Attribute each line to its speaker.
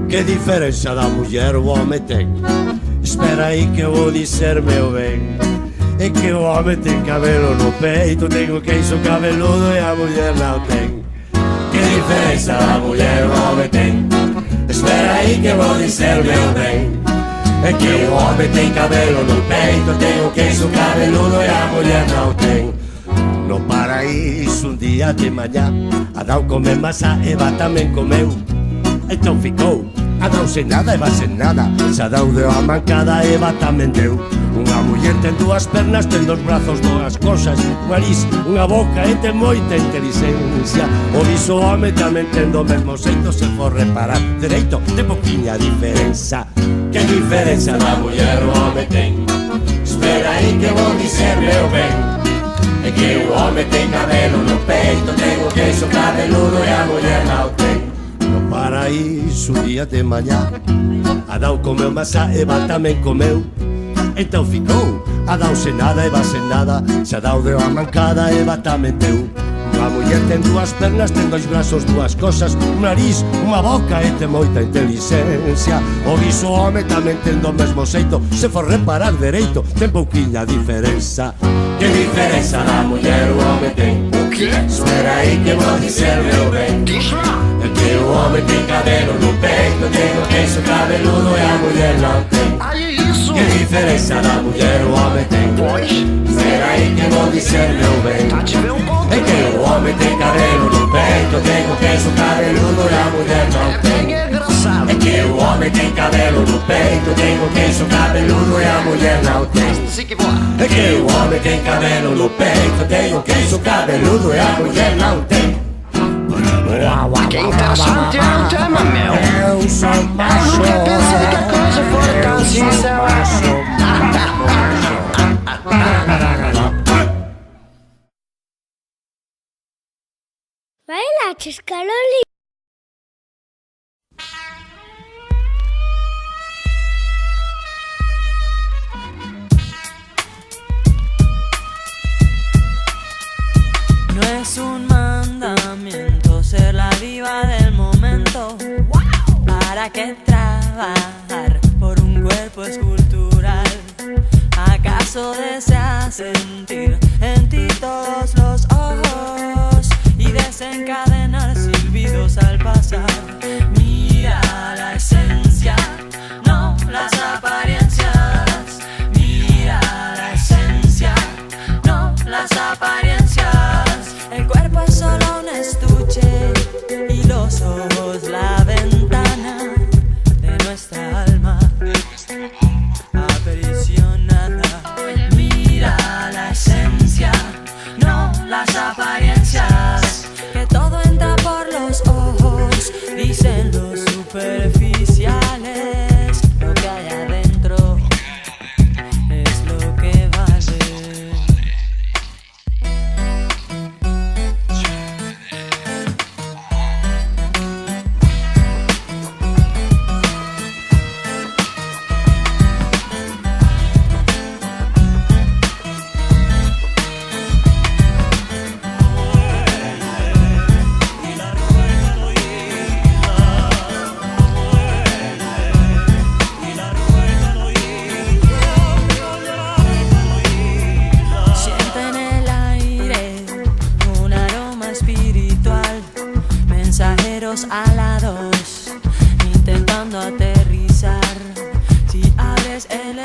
Speaker 1: Que diferença da mulher o homem tem? Espera aí que eu vou dizer, meu bem. É que o homem tem cabelo no peito, tem o queixo cabeludo e a mulher não tem. Que diferença da mulher o homem tem? Espera aí que eu vou dizer, meu bem. É que o homem tem cabelo no peito, tem o queixo cabeludo e a mulher não tem. No paraíso dia de manhã, Adão comeu maçã, Eva também comeu. Então ficou Adão sem nada, Eva sem nada. Se Adão deu a mancada, Eva também deu. Unha muller ten dúas pernas, ten dos brazos, dúas cosas, un nariz, unha boca e ten moita inteligencia. O viso home tamén ten do mesmo xeito, se for reparar dereito, ten poquinha diferenza. Que diferenza da muller o home ten? Espera aí que vou dizer, meu ben. É que o home ten cabelo no peito, ten o queixo cabeludo e a muller non ten. No paraíso, día de mañá, Adão comeu maçã, Eva tamén comeu. Então ficou Adão sem nada, Eva sem nada. Se Adão deu a mancada, Eva tamén deu. Unha muller ten dúas pernas, ten dois brazos, dúas cosas, un nariz, unha boca e ten moita inteligencia. O viso home tamén ten do mesmo xeito, se for reparar dereito, ten pouquiña diferenza. Que diferenza da muller o home ten? O que? Espera aí que vou dizer, meu ben. É que o home ten cabelo no peito, ten o queixo cabeludo e a mulher non ten. Que diferença da mulher o homem tem? Pois, espera aí que vou dizer, meu bem. É que o homem tem cabelo no peito, tem o queixo cabeludo e a mulher não tem. É que o homem tem cabelo no peito, tem o queixo cabeludo e a mulher não tem. É que o homem tem cabelo no peito, tem o queixo cabeludo e a mulher não tem.
Speaker 2: Que interessante é o tema, meu.
Speaker 1: Eu sou macho.
Speaker 2: Eu nunca pensei que a coisa foi tão sincera.
Speaker 3: Bailaches, Carolina.
Speaker 4: No es un mandamiento ser la diva del momento. ¿Para qué trabajar por un cuerpo escultural? ¿Acaso deseas sentir en ti todos los ojos y desencadenar silbidos al pasar? Mira la esencia, no las apariencias. Mira la esencia, no las apariencias. El cuerpo es solo un estuche y los ojos la ventana de nuestra alma aprisionada. Mira la esencia, no las apariencias. Que todo entra por los ojos, dicen los superficiales. Lo que hay adentro es lo que vale. Siente en el aire un aroma espiritual, mensajeros alados intentando aterrizar. Si abres el